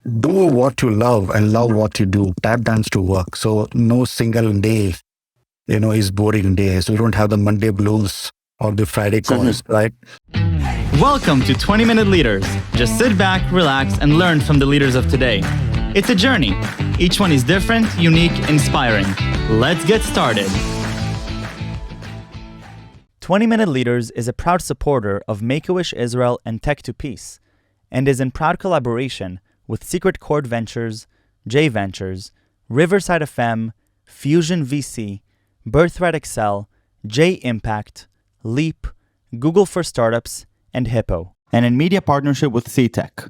do what you love and love what you do. Tap dance to work. So no single day, is boring day. So you don't have the Monday blues or the Friday calls, right? Welcome to 20-Minute Leaders. Just sit back, relax, and learn from the leaders of today. It's a journey. Each one is different, unique, inspiring. Let's get started. 20-Minute Leaders is a proud supporter of Make-A-Wish Israel and Tech to Peace, and is in proud collaboration with Secret Chord Ventures, J Ventures, Riverside FM, Fusion VC, Birthright Excel, J Impact, Leap, Google for Startups, and Hippo, and in media partnership with CTech.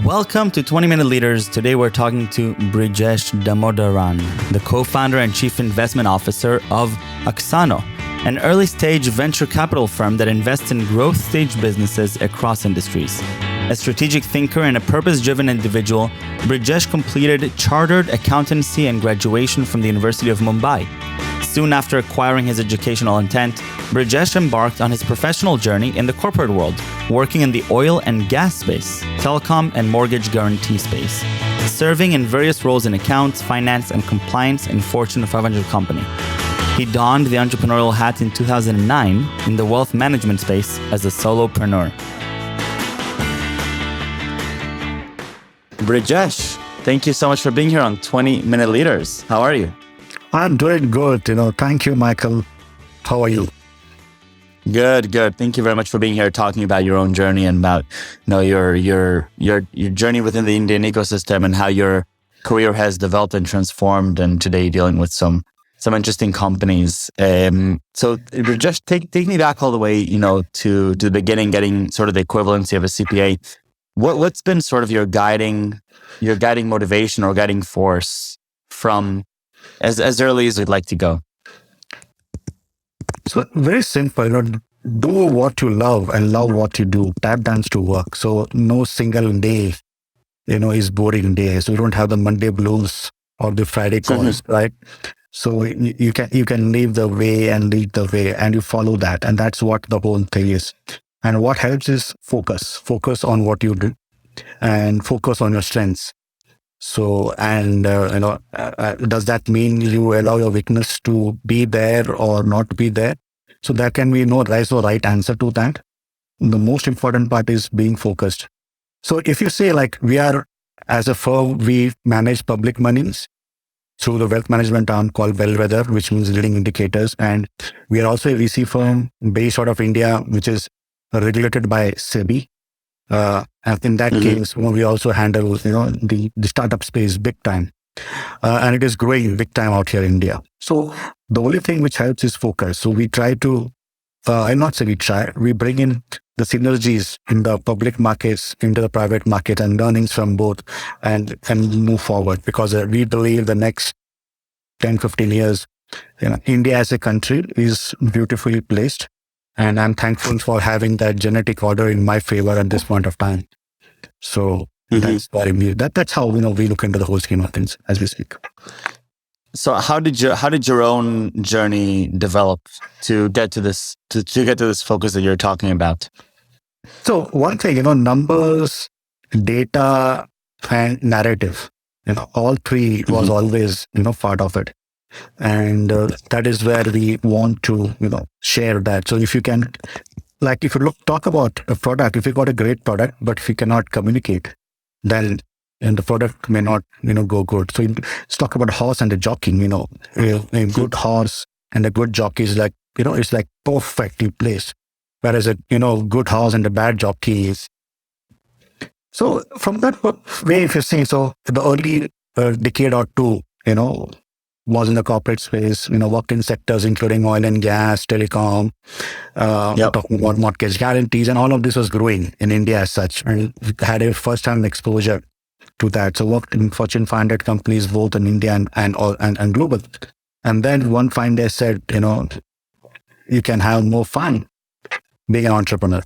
Welcome to 20-Minute Leaders. Today we're talking to Brijesh Damodaran, the co-founder and chief investment officer of Auxano, an early-stage venture capital firm that invests in growth-stage businesses across industries. A strategic thinker and a purpose-driven individual, Brijesh completed Chartered Accountancy and graduation from the University of Mumbai. Soon after acquiring his educational intent, Brijesh embarked on his professional journey in the corporate world, working in the oil and gas space, telecom and mortgage guarantee space, serving in various roles in accounts, finance, and compliance in Fortune 500 company. He donned the entrepreneurial hat in 2009 in the wealth management space as a solopreneur. Brijesh, thank you so much for being here on 20-Minute Leaders. How are you? I'm doing good. Thank you, Michael. How are you? Good. Thank you very much for being here, talking about your own journey and about your journey within the Indian ecosystem and how your career has developed and transformed. And today, you're dealing with some interesting companies. So just take me back all the way, to the beginning, getting sort of the equivalency of a CPA. What's been sort of your guiding motivation or guiding force from as early as you'd like to go? So very simple, do what you love and love what you do. Tap dance to work. So no single day, is boring day. So you don't have the Monday blues or the Friday calls, right? So you can leave the way and lead the way, and you follow that. And that's what the whole thing is. And what helps is focus on what you do and focus on your strengths. So, and, does that mean you allow your weakness to be there or not be there? So there can be no right answer to that. The most important part is being focused. So if you say we are, as a firm, we manage public monies through the wealth management arm called Bellwether, which means leading indicators. And we are also a VC firm based out of India, which is regulated by SEBI. And in that case, we also handle, the startup space big time. And it is growing big time out here in India. So the only thing which helps is focus. So we try to, we bring in the synergies in the public markets into the private market and learnings from both and move forward, because we believe the next 10, 15 years, India as a country is beautifully placed. And I'm thankful for having that genetic order in my favor at this point of time. So that's how we look into the whole scheme of things as we speak. So how did your own journey develop to get to this focus that you're talking about? So one thing, numbers, data, and narrative, all three was always part of it. And that is where we want to, share that. So if you can, if you talk about a product, if you got a great product, but if you cannot communicate, then the product may not, go good. So let's talk about horse and a jockey. A good horse and a good jockey is it's like perfectly placed. Whereas a, good horse and a bad jockey is. So from that way, if you see, so the early decade or two, was in the corporate space, worked in sectors including oil and gas, telecom, talking about mortgage guarantees, and all of this was growing in India as such, and had a first-hand exposure to that. So worked in Fortune 500 companies, both in India and global. And then one fine day said, you can have more fun being an entrepreneur.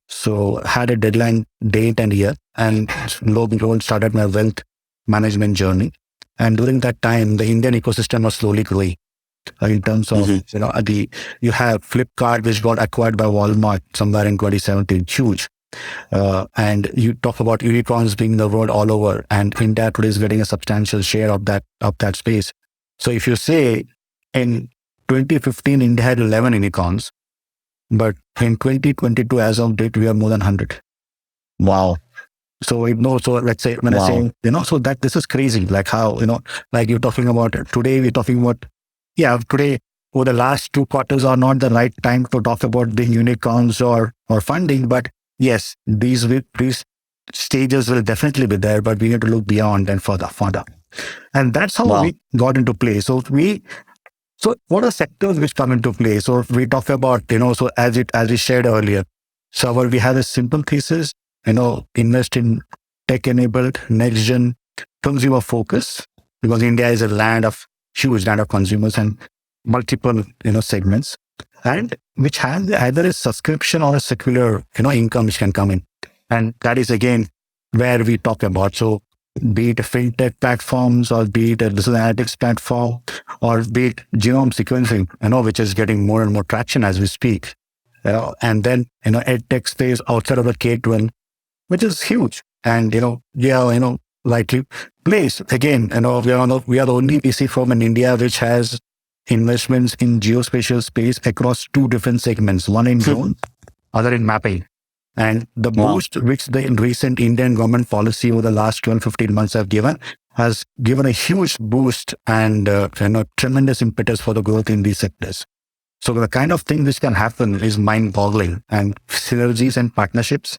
So had a deadline date and year, and lo and behold, started my wealth management journey. And during that time, the Indian ecosystem was slowly growing in terms of, you have Flipkart, which got acquired by Walmart somewhere in 2017, huge. And you talk about unicorns being the world all over, and India today is getting a substantial share of that space. So if you say in 2015 India had 11 unicorns, but in 2022 as of date we have more than 100. Wow. So so let's say when I say so that this is crazy, like how like you're talking about today, we're talking about today over the last 2 quarters are not the right time to talk about the unicorns or funding, but yes, these stages will definitely be there, but we need to look beyond and further, and that's how we got into play. So what are sectors which come into play? So we talk about so as we shared earlier. So we have a simple thesis. Invest in tech-enabled, next-gen, consumer focus, because India is a huge land of consumers and multiple, segments, and which has either a subscription or a secular, income which can come in. And that is again where we talk about. So be it fintech platforms, or be it a business analytics platform, or be it genome sequencing, which is getting more and more traction as we speak. And then, edtech space outside of the K-12, which is huge. And, likely place. Again, we are the only VC firm in India which has investments in geospatial space across 2 different segments, one in drone, other in mapping. And the boost which the recent Indian government policy over the last 12-15 months has given a huge boost and tremendous impetus for the growth in these sectors. So the kind of thing which can happen is mind-boggling, and synergies and partnerships,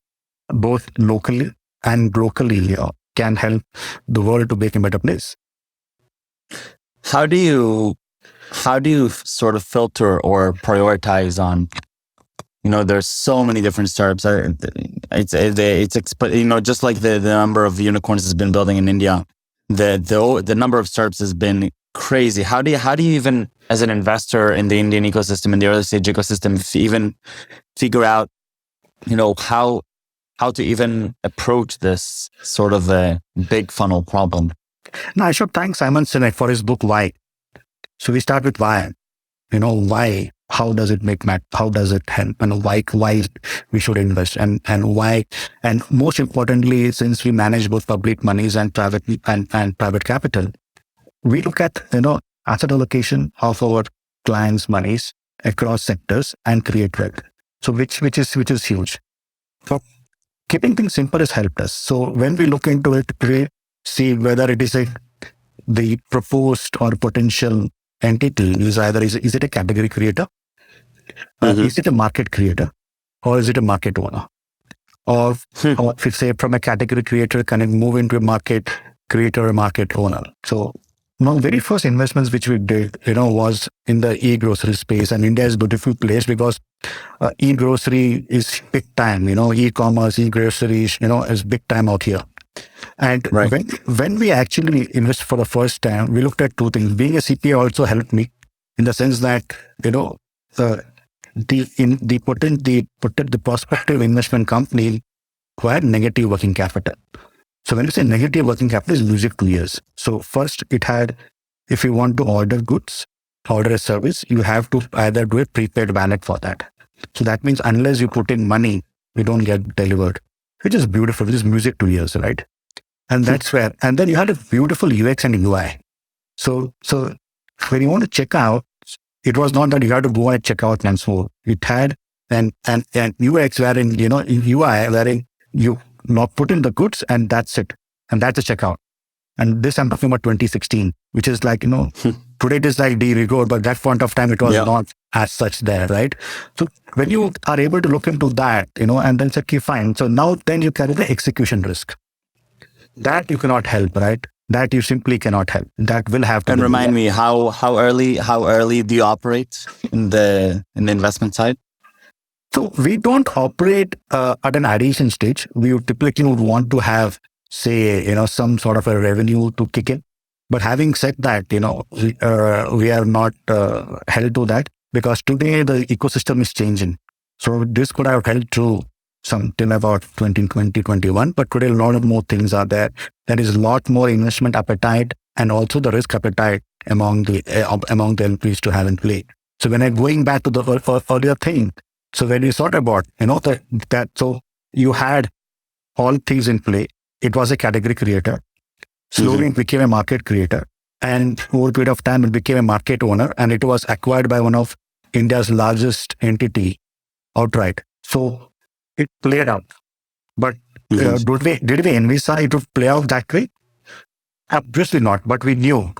both locally and globally, can help the world to make a better place. How do you sort of filter or prioritize on? There's so many different startups. It's just like the number of unicorns has been building in India, the number of startups has been crazy. How do you even, as an investor in the Indian ecosystem, in the early stage ecosystem, even figure out, how to even approach this sort of a big funnel problem? Now, I should thank Simon Sinek for his book, Why. So we start with why. Why? How does it make matter? How does it help? And why we should invest, and why? And most importantly, since we manage both public monies and private capital, we look at asset allocation of our clients' monies across sectors and create wealth. So which is huge. So keeping things simple has helped us. So when we look into it, we see whether it is the proposed or potential entity is it a category creator, is it a market creator, or is it a market owner, or if you say from a category creator, can it move into a market creator or market owner? So one of the very first investments which we did, was in the e-grocery space, and India is a beautiful place because e-grocery is big time. E-commerce, e-groceries, is big time out here. And when we actually invest for the first time, we looked at 2 things. Being a CPA also helped me in the sense that the prospective investment company who had negative working capital. So when you say negative working capital, is music to ears. So first, it had, if you want to order goods, order a service, you have to either do a prepaid wallet for that. So that means unless you put in money, you don't get delivered, which is beautiful, which is music to ears, right? And that's where, and then you had a beautiful UX and UI. So when you want to check out, it was not that you had to go and check out and so it had an UX wherein, UI wherein you put in the goods and that's it. And that's a checkout. And this I'm talking about 2016, which is like, today it is like de rigueur, but that point of time it was not as such there, right? So when you are able to look into that, and then say, okay, fine. So now then you carry the execution risk. That you cannot help, right? That you simply cannot help. That will have to. And remind me, how early do you operate in the investment side? So we don't operate at an addition stage. We typically would want to have, say, some sort of a revenue to kick in. But having said that, we are not held to that because today the ecosystem is changing. So this could have held true till about 2020, 21, but today a lot of more things are there. There is a lot more investment appetite and also the risk appetite among the LPs to have in play. So when I'm going back to the earlier thing, so when you thought about, so you had all things in play. It was a category creator. Slowly it became a market creator. And over a period of time, it became a market owner, and it was acquired by one of India's largest entity outright. So it played out. But did we envisage it would play out that way? Obviously not. But we knew,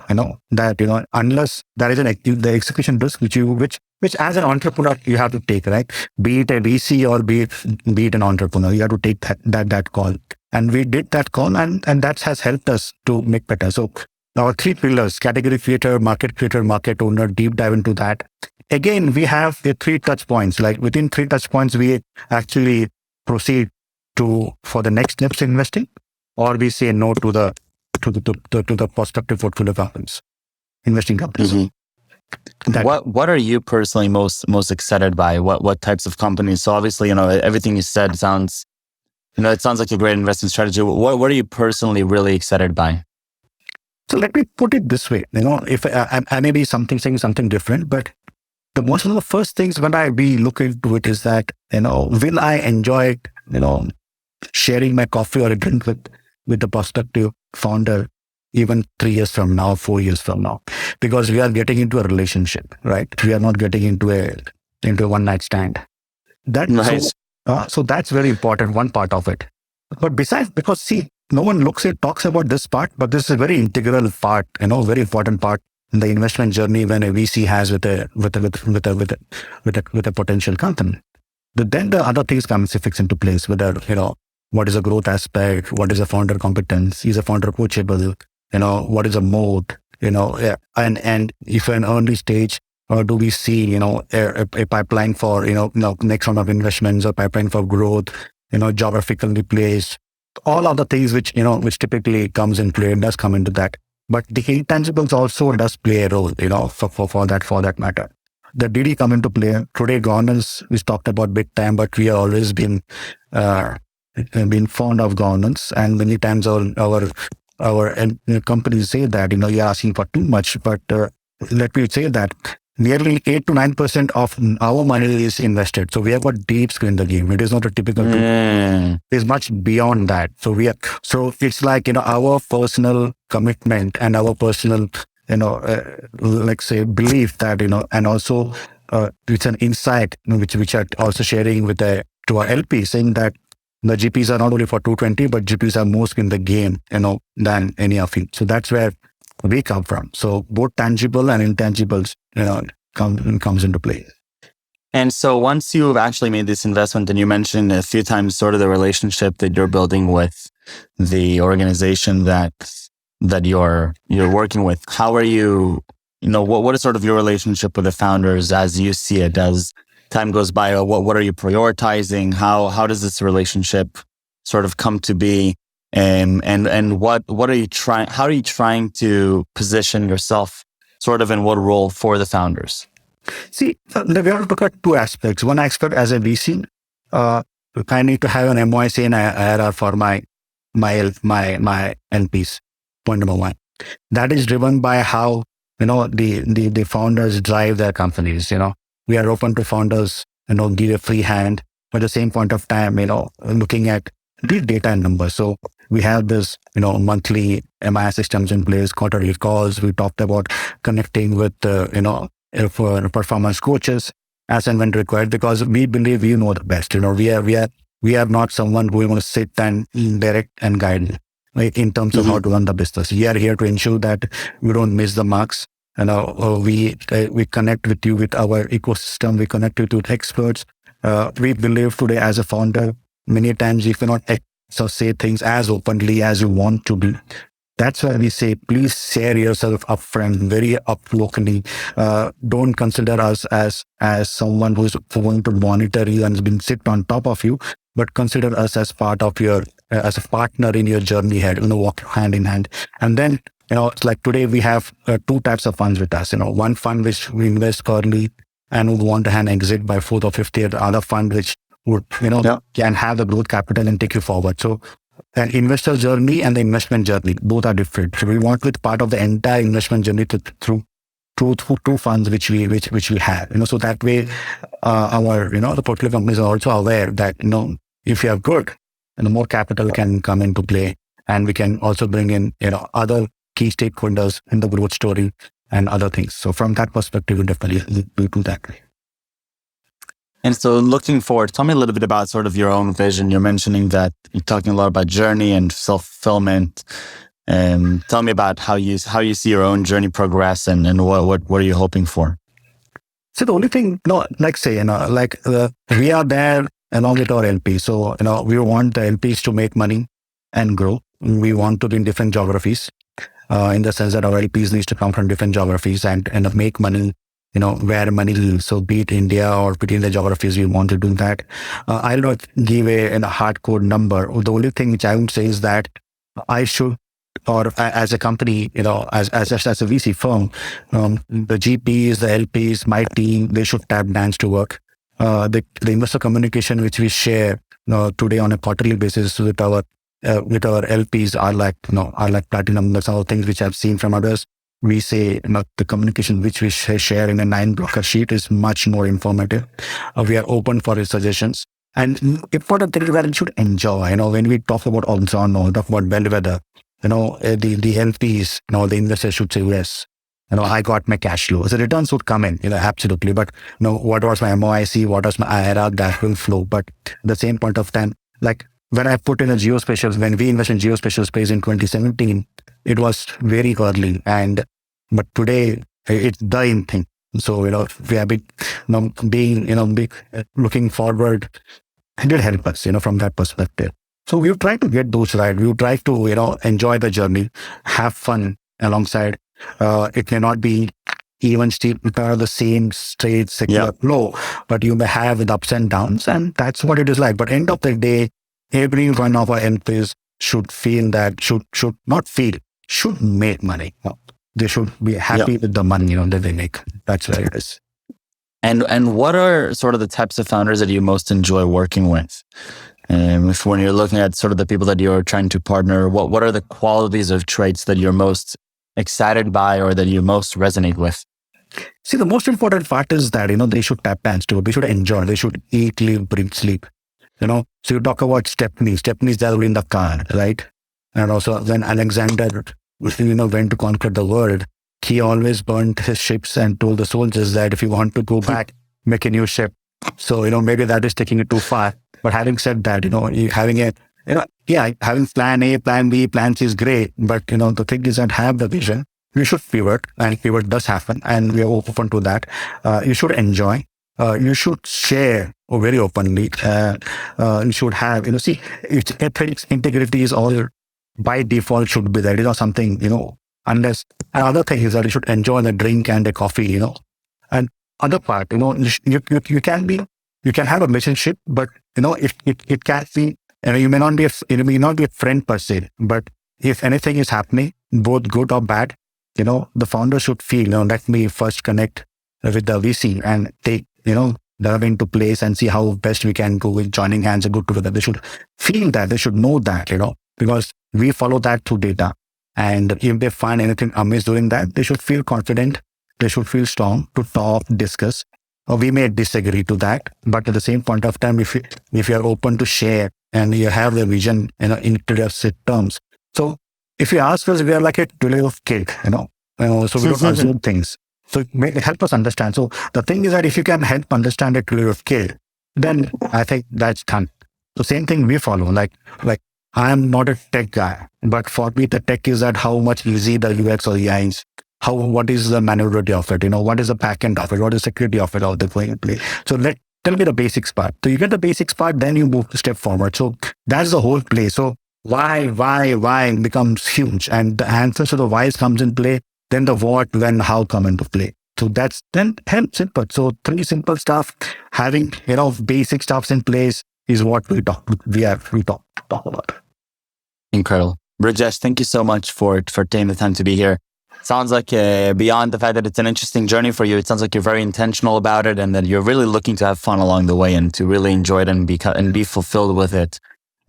that unless there is the execution risk which as an entrepreneur you have to take, right? Be it a VC or be it an entrepreneur, you have to take that call. And we did that call, and that has helped us to make better. So our three pillars: category creator, market owner, deep dive into that. Again, we have the three touch points. Like within three touch points, we actually proceed for the next steps investing, or we say no to the prospective portfolio companies, investing companies. What are you personally most excited by? What types of companies? So obviously, everything you said sounds, it sounds like a great investment strategy. What are you personally really excited by? So let me put it this way. If I may be saying something different, but one of the first things when we look into it is that, will I enjoy, sharing my coffee or a drink with the prospective founder even 3 years from now, 4 years from now, because we are getting into a relationship, right? We are not getting into a one night stand. Nice. So that's very important, one part of it. But besides, because see, no one talks about this part, but this is a very integral part, very important part in the investment journey when a VC has with a potential company. But then the other things fix into place, whether, what is a growth aspect, what is a founder competence, is a founder coachable, what is a moat, and if an early stage, or do we see, a pipeline for, next round of investments or pipeline for growth, geographically placed, all other things which typically comes in play and does come into that. But the intangibles also does play a role, for that matter. The DD come into play. Today, governance is talked about big time, but we have always been fond of governance. And many times our companies say that, you're asking for too much, but let me say that nearly 8 to 9% of our money is invested. So we have got deep skin in the game. It is not a typical, it is much beyond that. So it's like, our personal commitment and our personal, let's say belief that, and also it's an insight, which are also sharing to our LP, saying that the GPs are not only for 220, but GPs are most in the game, than any of you. So that's where we come from. So both tangible and intangibles, comes into play. And so once you've actually made this investment, and you mentioned a few times sort of the relationship that you're building with the organization that you're working with, how are you, what is sort of your relationship with the founders as you see it as time goes by? Or what are you prioritizing? How does this relationship sort of come to be? And what are you trying? How are you trying to position yourself, sort of in what role for the founders? See, we have to look at two aspects. One aspect, as a VC, I need to have an MOIC and IRR for my LPs. Point number one. That is driven by how the founders drive their companies. We are open to founders, give a free hand. But at the same point of time, looking at the data and numbers. So we have this, monthly MI systems in place, quarterly calls. We talked about connecting with, for performance coaches as and when required, because we believe we know the best. We are not someone who is going to sit and direct and guide, right, in terms of how to run the business. We are here to ensure that we don't miss the marks. We connect with you with our ecosystem. We connect with experts. We believe today as a founder, many times you cannot say things as openly as you want to be. That's why we say, please share yourself upfront, very locally. Don't consider us as someone who's going to monitor you and has been sit on top of you, but consider us as part of as a partner in your journey ahead, walk hand in hand. And then, it's like today we have two types of funds with us. One fund which we invest early and would want to hand exit by fourth or fifth year. The other fund which would, can have the growth capital and take you forward. So an investor journey and the investment journey, both are different. So we want to be part of the entire investment journey through two funds which we have. So that way, our the portfolio companies are also aware that if you are good, and more capital can come into play, and we can also bring in, other key stakeholders in the growth story and other things. So from that perspective, we definitely do that. And so looking forward, tell me a little bit about sort of your own vision. You're mentioning that you're talking a lot about journey and self-fulfillment. Tell me about how you see your own journey progress, and what are you hoping for? So the only thing, we are there along with our LPs. So, we want the LPs to make money and grow. We want to be in different geographies, in the sense that our LPs needs to come from different geographies and make money, where money lives. So be it India or between the geographies, we want to do that. I'll not give a hardcore number. The only thing which I would say is that I should, or as a company, as a VC firm, the GPs, the LPs, my team, they should tap dance to work. The investor communication which we share today on a quarterly basis with our LPs are like platinum. That's all things which I've seen from others. We say the communication which we share in a 9-blocker sheet is much more informative. We are open for his suggestions. And important thing is that you should enjoy. When we talk about Auxano, talk about bellwether, the LPs, the investors should say, yes, I got my cash flow. So returns would come in, absolutely. But what was my MOIC, what was my IRR, that will flow. But at the same point of time, like when I put in a geospatial, when we invested in geospatial space in 2017, it was very early. But today it's the in thing. So, we have been, looking forward, it did help us, from that perspective. So we try to get those right. We try to, enjoy the journey, have fun alongside. It may not be even steep, the same straight secular flow, but you may have the ups and downs, and that's what it is like. But end of the day, every one of our MPs should feel that, should make money. They should be happy with the money, that they make. That's where it is. And what are sort of the types of founders that you most enjoy working with? When you're looking at sort of the people that you're trying to partner, what are the qualities or traits that you're most excited by or that you most resonate with? See, the most important part is that, they should tap dance to it. They should enjoy. They should eat, live, breathe, sleep. So you talk about Stepney. Stepney's there in the car, right? And also when Alexander, went to conquer the world, he always burned his ships and told the soldiers that if you want to go back, make a new ship. So, maybe that is taking it too far. But having said that, having plan A, plan B, plan C is great. But, the thing is that have the vision. You should pivot, and pivot does happen. And we are open to that. You should enjoy. You should share very openly. You should have, ethics, integrity is all by default should be there. It is not something, unless another thing is that you should enjoy the drink and the coffee, and other part, you can have a relationship, but it can't be, you may not be a friend per se, but if anything is happening, both good or bad, the founder should feel, let me first connect with the VC and take, delve into place and see how best we can go with joining hands and go together. They should feel that, they should know that, because we follow that through data. And if they find anything amiss doing that, they should feel confident. They should feel strong to talk, discuss. Or we may disagree to that, but at the same point of time, if you are open to share and you have the vision, in clear set terms. So if you ask us, we are like a trillion of cake, so we don't assume things. So it may help us understand. So the thing is that if you can help understand a trillion of cake, then I think that's done. So same thing we follow. Like I am not a tech guy, but for me, the tech is that how much easy the UX or UI is, what is the maneuverability of it, what is the backend of it, what is the security of it, how they're going to play. So tell me the basics part. So you get the basics part, then you move a step forward. So that's the whole play. So why becomes huge, and the answers to the whys comes in play. Then the what, when, how come into play. So that's then simple. So 3 simple stuff, having basic stuffs in place is what we talk about. Incredible. Brijesh, thank you so much for taking the time to be here. Sounds like beyond the fact that it's an interesting journey for you, it sounds like you're very intentional about it and that you're really looking to have fun along the way and to really enjoy it and be fulfilled with it.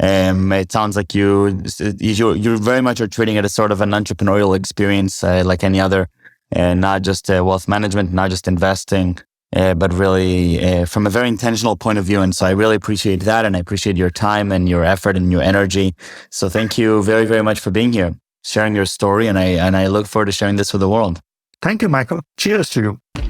It sounds like you very much are treating it as sort of an entrepreneurial experience like any other, and not just wealth management, not just investing. but really from a very intentional point of view. And so I really appreciate that. And I appreciate your time and your effort and your energy. So thank you very, very much for being here, sharing your story. And I look forward to sharing this with the world. Thank you, Michael. Cheers to you.